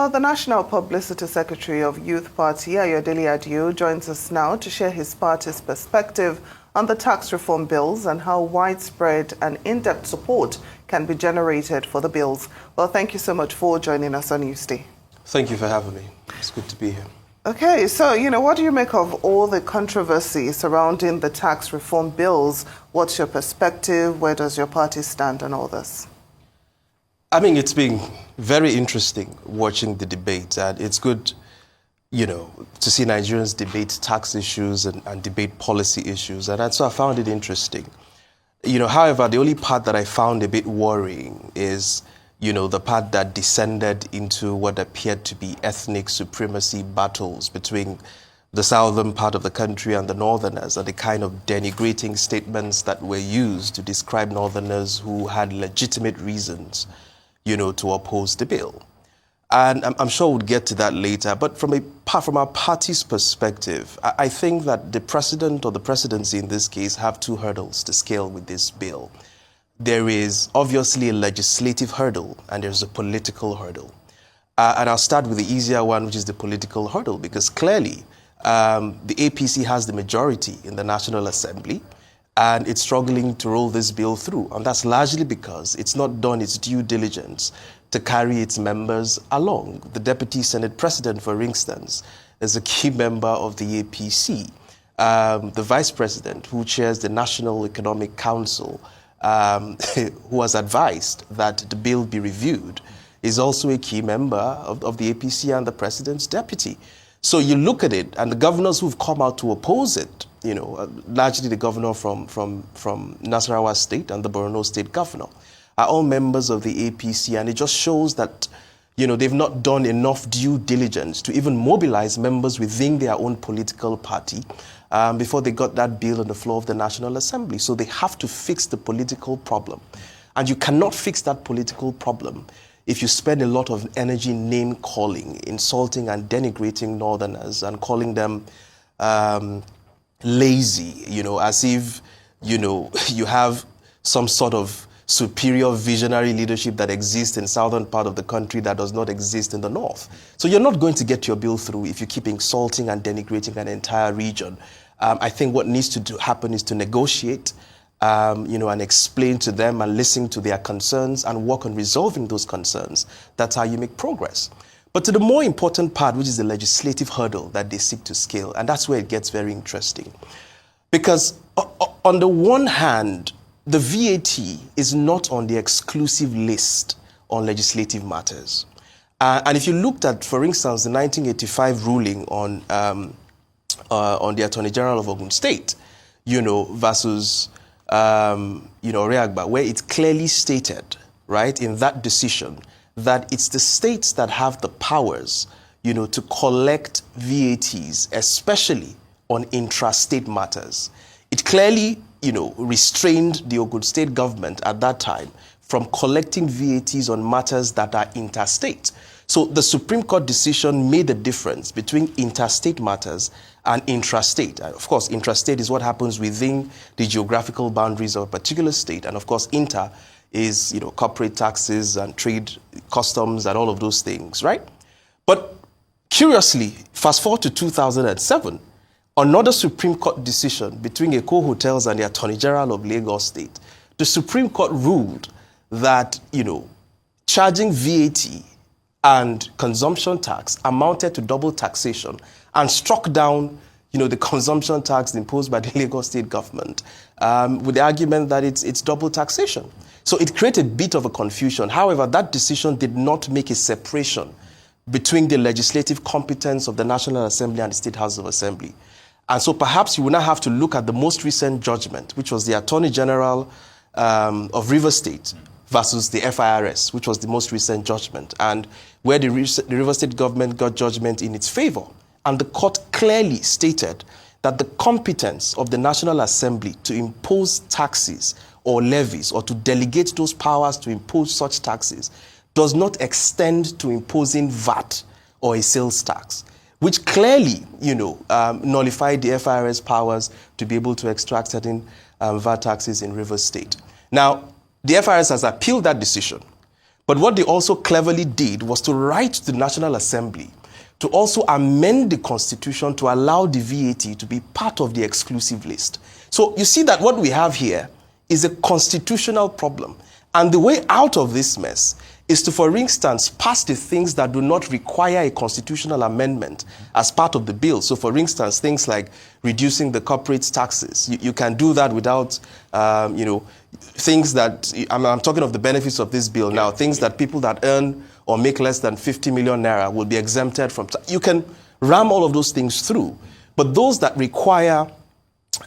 Well, the National Publicity Secretary of Youth Party, Ayodele Adio, joins us now to share his party's perspective on the tax reform bills and how widespread and in-depth support can be generated for the bills. Well, thank you so much for joining us on Newsday. Thank you for having me. It's good to be here. Okay, so, what do you make of all the controversy surrounding the tax reform bills? What's your perspective? Where does your party stand on all this? I mean, it's been very interesting watching the debate, and it's good, to see Nigerians debate tax issues and debate policy issues, and so I found it interesting. However, the only part that I found a bit worrying is, the part that descended into what appeared to be ethnic supremacy battles between the southern part of the country and the northerners, and the kind of denigrating statements that were used to describe northerners who had legitimate reasons to oppose the bill. And I'm sure we'll get to that later. But from our party's perspective, I think that the president or the presidency in this case have two hurdles to scale with this bill. There is obviously a legislative hurdle and there's a political hurdle. And I'll start with the easier one, which is the political hurdle, because clearly the APC has the majority in the National Assembly, and it's struggling to roll this bill through. And that's largely because it's not done its due diligence to carry its members along. The Deputy Senate President, for instance, is a key member of the APC. The Vice President, who chairs the National Economic Council, who has advised that the bill be reviewed, is also a key member of the APC and the President's deputy. So you look at it, and the governors who've come out to oppose it, largely the governor from Nasarawa State and the Borno State governor, are all members of the APC, and it just shows that, they've not done enough due diligence to even mobilize members within their own political party before they got that bill on the floor of the National Assembly. So they have to fix the political problem. And you cannot fix that political problem if you spend a lot of energy name-calling, insulting and denigrating northerners and calling them lazy, as if, you have some sort of superior visionary leadership that exists in southern part of the country that does not exist in the north. So you're not going to get your bill through if you keep insulting and denigrating an entire region. I think what needs to happen is to negotiate, and explain to them and listen to their concerns and work on resolving those concerns. That's how you make progress. But to the more important part, which is the legislative hurdle that they seek to scale, and that's where it gets very interesting. Because on the one hand, the VAT is not on the exclusive list on legislative matters. And if you looked at, for instance, the 1985 ruling on the Attorney General of Ogun State, versus Reagba, where it clearly stated, right, in that decision, that it's the states that have the powers, to collect VATs, especially on intrastate matters. It clearly, restrained the Ogun State government at that time from collecting VATs on matters that are interstate. So the Supreme Court decision made the difference between interstate matters and intrastate. Of course, intrastate is what happens within the geographical boundaries of a particular state. And of course, inter is, corporate taxes and trade, customs and all of those things, right? But curiously, fast forward to 2007, another Supreme Court decision between Eko Hotels and the Attorney General of Lagos State, the Supreme Court ruled that, charging VAT and consumption tax amounted to double taxation and struck down, the consumption tax imposed by the Lagos State government with the argument that it's double taxation. So it created a bit of a confusion. However, that decision did not make a separation between the legislative competence of the National Assembly and the State House of Assembly. And so perhaps you will now have to look at the most recent judgment, which was the Attorney General of Rivers State versus the FIRS, which was the most recent judgment, and where the Rivers State government got judgment in its favor. And the court clearly stated that the competence of the National Assembly to impose taxes or levies or to delegate those powers to impose such taxes does not extend to imposing VAT or a sales tax, which clearly, nullified the FIRS powers to be able to extract certain VAT taxes in Rivers State. Now, the FIRS has appealed that decision, But what they also cleverly did was to write to the National Assembly to also amend the Constitution to allow the VAT to be part of the exclusive list. So you see that what we have here is a constitutional problem. And the way out of this mess is to, for instance, pass the things that do not require a constitutional amendment as part of the bill. So, for instance, things like reducing the corporate taxes. You can do that without, things that, I'm talking of the benefits of this bill now, things that people that earn or make less than 50 million naira will be exempted from. You can ram all of those things through. But those that require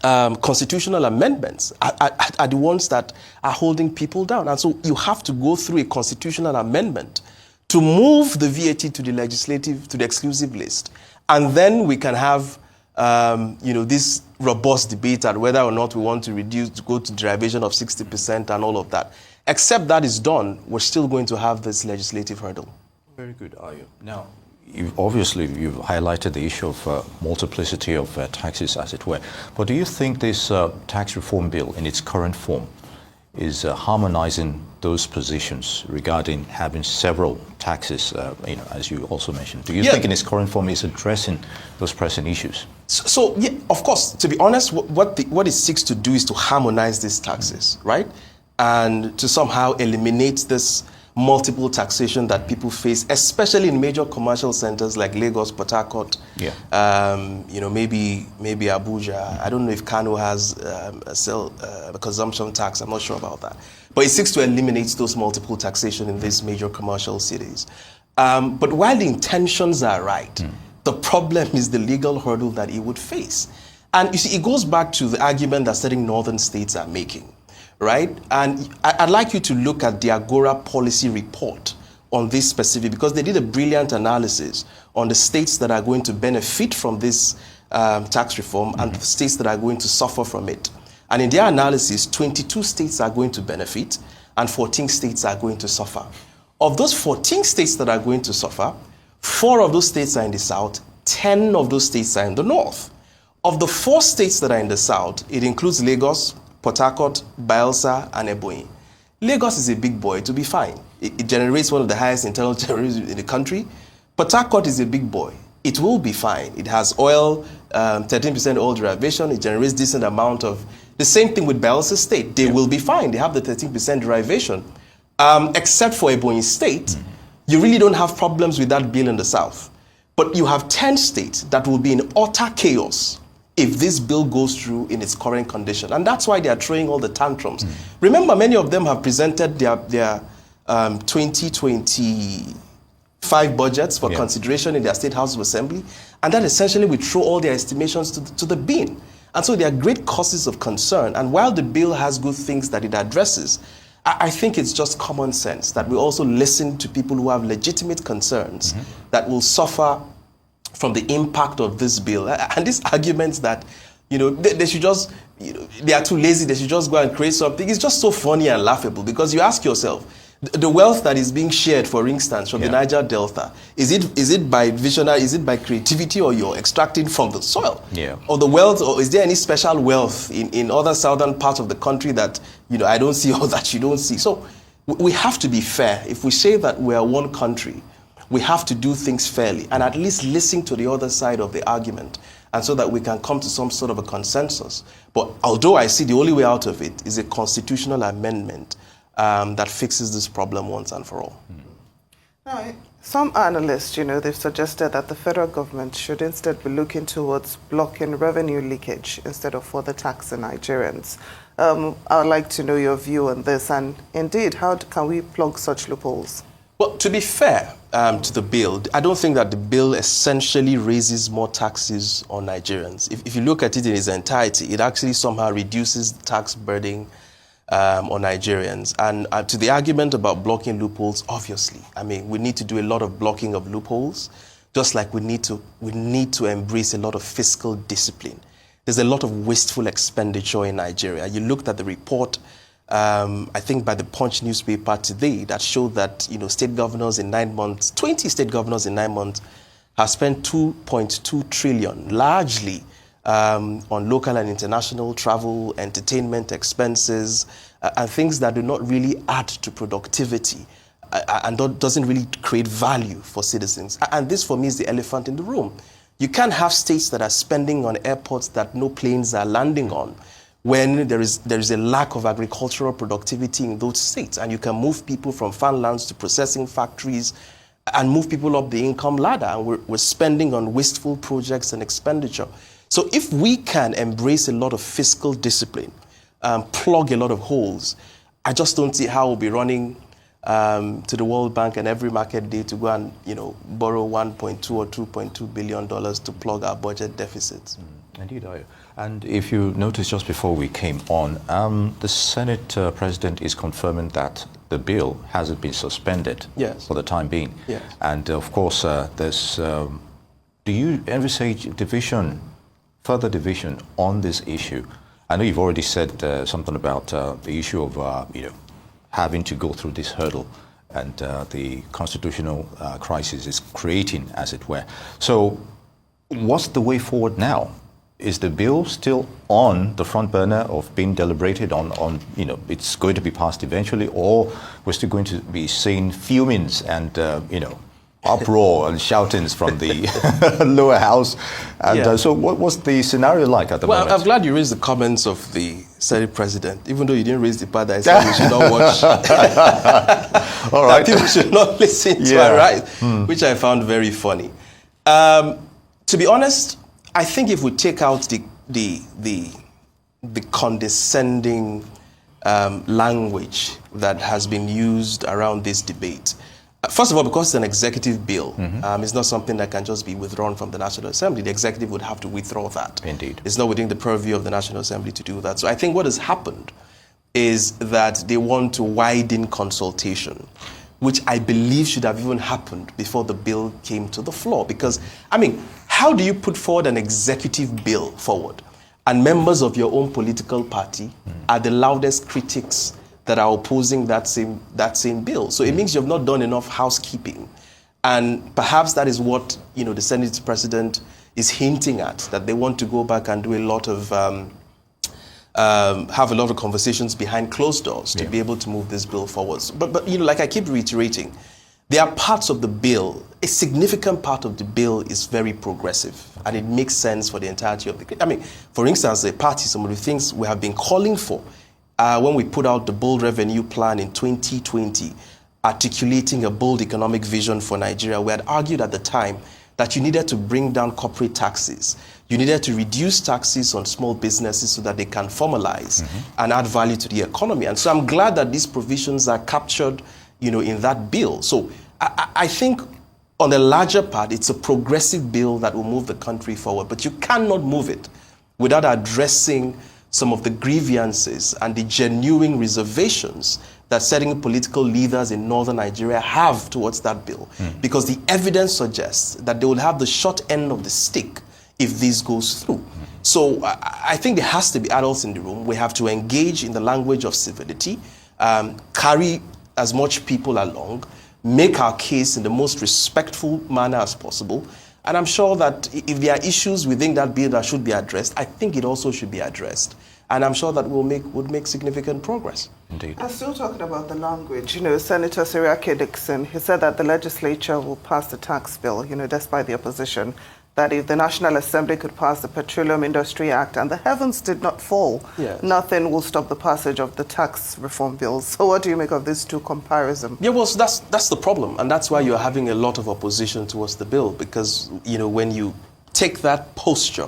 constitutional amendments are the ones that are holding people down. And so you have to go through a constitutional amendment to move the VAT to the legislative, to the exclusive list. And then we can have, this robust debate on whether or not we want to go to derivation of 60% and all of that. Except that is done, we're still going to have this legislative hurdle. Very good, Ayo. Now, you've highlighted the issue of multiplicity of taxes, as it were. But do you think this tax reform bill in its current form is harmonizing those positions regarding having several taxes, as you also mentioned? Do you think in its current form is addressing those pressing issues? So yeah, of course, to be honest, what it seeks to do is to harmonize these taxes, right? And to somehow eliminate this multiple taxation that people face, especially in major commercial centers like Lagos, Port Harcourt, maybe Abuja. I don't know if Kano has a consumption tax. I'm not sure about that. But it seeks to eliminate those multiple taxation in these major commercial cities. But while the intentions are right, the problem is the legal hurdle that it would face. And you see, it goes back to the argument that certain northern states are making. Right? And I'd like you to look at the Agora policy report on this specific, because they did a brilliant analysis on the states that are going to benefit from this tax reform and the states that are going to suffer from it. And in their analysis, 22 states are going to benefit and 14 states are going to suffer. Of those 14 states that are going to suffer, 4 of those states are in the south, 10 of those states are in the north. Of the 4 states that are in the south, it includes Lagos, Port Harcourt, Bayelsa, and Ebonyi. Lagos is a big boy, to be fine. It generates one of the highest internal revenues in the country. Port Harcourt is a big boy. It will be fine. It has oil, 13% oil derivation. It generates decent amount of... The same thing with Bayelsa State. They will be fine. They have the 13% derivation. Except for Ebonyi State, you really don't have problems with that bill in the south. But you have 10 states that will be in utter chaos if this bill goes through in its current condition. And that's why they are throwing all the tantrums. Remember, many of them have presented their 2025 budgets for consideration in their State House of Assembly, and that essentially will throw all their estimations to the bin. And so there are great causes of concern. And while the bill has good things that it addresses, I think it's just common sense that we also listen to people who have legitimate concerns that will suffer from the impact of this bill. And these arguments that, they should just, they are too lazy, they should just go and create something, it's just so funny and laughable, because you ask yourself, the wealth that is being shared, for instance, from the Niger Delta, is it by visionary, is it by creativity, or you're extracting from the soil? Or the wealth, or is there any special wealth in other southern parts of the country that, I don't see, or that you don't see? So we have to be fair. If we say that we are one country, we have to do things fairly and at least listen to the other side of the argument, and so that we can come to some sort of a consensus. But although I see the only way out of it is a constitutional amendment that fixes this problem once and for all. Now, some analysts, they've suggested that the federal government should instead be looking towards blocking revenue leakage instead of further taxing Nigerians. I'd like to know your view on this, and indeed, how can we plug such loopholes? Well, to be fair to the bill, I don't think that the bill essentially raises more taxes on Nigerians. If you look at it in its entirety, it actually somehow reduces the tax burden on Nigerians. And to the argument about blocking loopholes, obviously, we need to do a lot of blocking of loopholes, just like we need to embrace a lot of fiscal discipline. There's a lot of wasteful expenditure in Nigeria. You looked at the report, I think by the Punch newspaper today, that showed that state governors in 9 months, 20 state governors in 9 months, have spent 2.2 trillion, largely on local and international travel, entertainment expenses, and things that do not really add to productivity. and doesn't really create value for citizens. And this, for me, is the elephant in the room. You can't have states that are spending on airports that no planes are landing on when there is a lack of agricultural productivity in those states. And you can move people from farmlands to processing factories and move people up the income ladder. And we're spending on wasteful projects and expenditure. So if we can embrace a lot of fiscal discipline, plug a lot of holes, I just don't see how we'll be running to the World Bank and every market day to go and borrow 1.2 or 2.2 billion dollars to plug our budget deficits. Indeed, and if you notice, just before we came on, the Senate President is confirming that the bill hasn't been suspended for the time being. Yes. And of course, there's. Do you envisage further division on this issue? I know you've already said something about the issue of having to go through this hurdle and the constitutional crisis is creating, as it were. So what's the way forward now? Is the bill still on the front burner of being deliberated on it's going to be passed eventually, or we're still going to be seeing fumings and, uproar and shoutings from the lower house? And so what's the scenario like at the moment? Well, I'm glad you raised the comments of the Senate President, even though you didn't raise the part that I said we should not watch. All right. That people should not listen to our right, which I found very funny. To be honest, I think if we take out the condescending language that has been used around this debate, first of all, because it's an executive bill, it's not something that can just be withdrawn from the National Assembly. The executive would have to withdraw that. Indeed. It's not within the purview of the National Assembly to do that. So I think what has happened is that they want to widen consultation, which I believe should have even happened before the bill came to the floor. Because, how do you put forward an executive bill forward and members of your own political party are the loudest critics that are opposing that same bill? So it means you've not done enough housekeeping. And perhaps that is what the Senate President is hinting at, that they want to go back and do a lot of have a lot of conversations behind closed doors to be able to move this bill forward. But like I keep reiterating, there are parts of the bill, a significant part of the bill is very progressive, and it makes sense for the entirety of the. For instance, the party, some of the things we have been calling for when we put out the bold revenue plan in 2020, articulating a bold economic vision for Nigeria, we had argued at the time that you needed to bring down corporate taxes. You needed to reduce taxes on small businesses so that they can formalize and add value to the economy. And so I'm glad that these provisions are captured, in that bill. So I think on the larger part, it's a progressive bill that will move the country forward. But you cannot move it without addressing some of the grievances and the genuine reservations that certain political leaders in northern Nigeria have towards that bill. Because the evidence suggests that they will have the short end of the stick if this goes through. So I think there has to be adults in the room. We have to engage in the language of civility, carry as much people along, make our case in the most respectful manner as possible. And I'm sure that if there are issues within that bill that should be addressed, I think it also should be addressed. And I'm sure that would make significant progress. Indeed. I'm still talking about the language. Senator Siriake Dixon, he said that the legislature will pass the tax bill, despite the opposition, that if the National Assembly could pass the Petroleum Industry Act and the heavens did not fall, nothing will stop the passage of the tax reform bills. So what do you make of these two comparisons? Yeah, well, so that's the problem. And that's why you're having a lot of opposition towards the bill. Because, when you take that posture,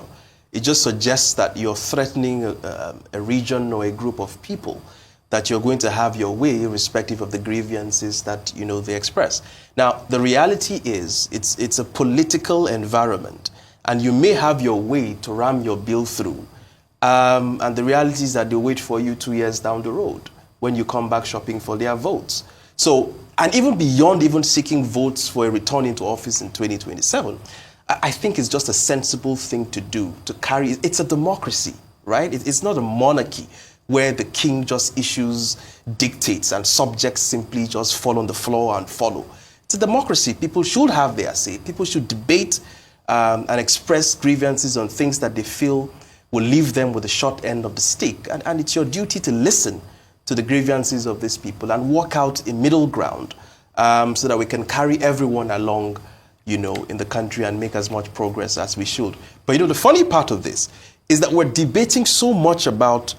it just suggests that you're threatening a region or a group of people, that you're going to have your way irrespective of the grievances that they express. Now, the reality is it's a political environment, and you may have your way to ram your bill through. And the reality is that they wait for you 2 years down the road when you come back shopping for their votes. So, and even beyond even seeking votes for a return into office in 2027, I think it's just a sensible thing to do, to carry. It's a democracy, right? It's not a monarchy where the king just issues dictates and subjects simply just fall on the floor and follow. It's a democracy. People should have their say. People should debate and express grievances on things that they feel will leave them with the short end of the stick. And it's your duty to listen to the grievances of these people and work out a middle ground so that we can carry everyone along, you know, in the country and make as much progress as we should. But, you know, the funny part of this is that we're debating so much about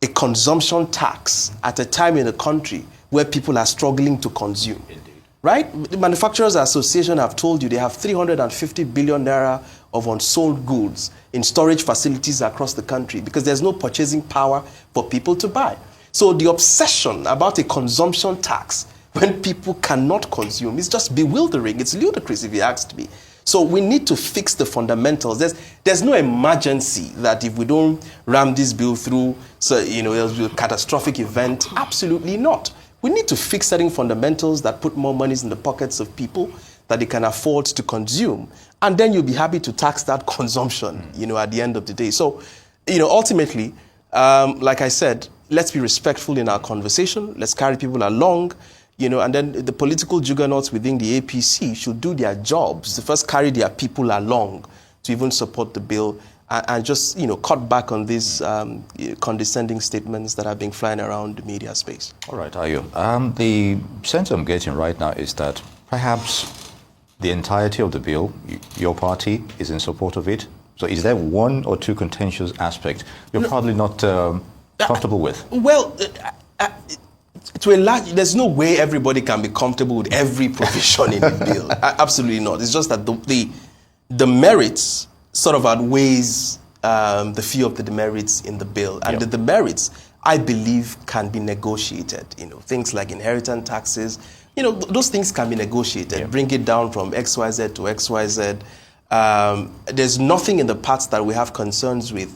a consumption tax at a time in the country where people are struggling to consume. Indeed. Right? The Manufacturers Association have told you they have 350 billion naira of unsold goods in storage facilities across the country because there's no purchasing power for people to buy. So the obsession about a consumption tax when people cannot consume is just bewildering. It's ludicrous if you asked me. So we need to fix the fundamentals. There's no emergency that if we don't ram this bill through, so, you know, there'll be a catastrophic event. Absolutely not. We need to fix certain fundamentals that put more monies in the pockets of people that they can afford to consume. And then you'll be happy to tax that consumption, you know, at the end of the day. So, you know, ultimately, like I said, let's be respectful in our conversation. Let's carry people along, you know, and then the political juggernauts within the APC should do their jobs to first carry their people along to even support the bill and just, you know, cut back on these condescending statements that are being flying around the media space. All right, Ayo. The sense I'm getting right now is that perhaps the entirety of the bill, your party is in support of it. So is there one or two contentious aspects you're probably not comfortable with? Well, to a large, there's no way everybody can be comfortable with every provision in the bill. Absolutely not. It's just that the merits sort of outweighs the few of the demerits in the bill. And the demerits, I believe, can be negotiated. You know, things like inheritance taxes, you know, those things can be negotiated. Bring it down from XYZ to XYZ. There's nothing in the parts that we have concerns with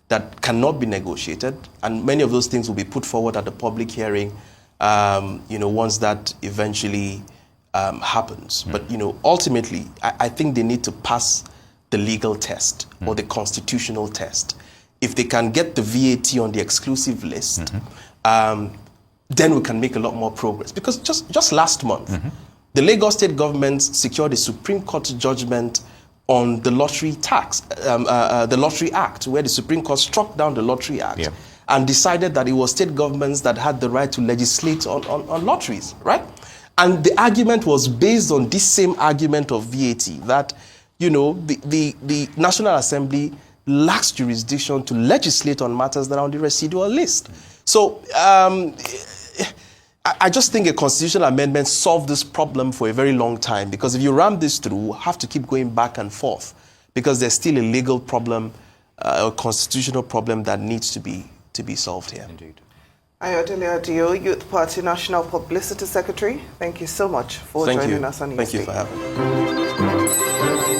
that cannot be negotiated. And many of those things will be put forward at the public hearing, you know, once that eventually happens. But, you know, ultimately, I think they need to pass the legal test or the constitutional test. If they can get the VAT on the exclusive list, then we can make a lot more progress. Because just last month, the Lagos State government secured a Supreme Court judgment on the Lottery Tax, the Lottery Act, where the Supreme Court struck down the Lottery Act and decided that it was state governments that had the right to legislate on lotteries, right? And the argument was based on this same argument of VAT, that, you know, the National Assembly lacks jurisdiction to legislate on matters that are on the residual list. So I just think a constitutional amendment solved this problem for a very long time, because if you ram this through, we'll have to keep going back and forth because there's still a legal problem, a constitutional problem that needs to be solved here. Indeed. Ayodele Adio, Youth Party National Publicity Secretary, thank you so much for joining us on ESD. Thank you for having me.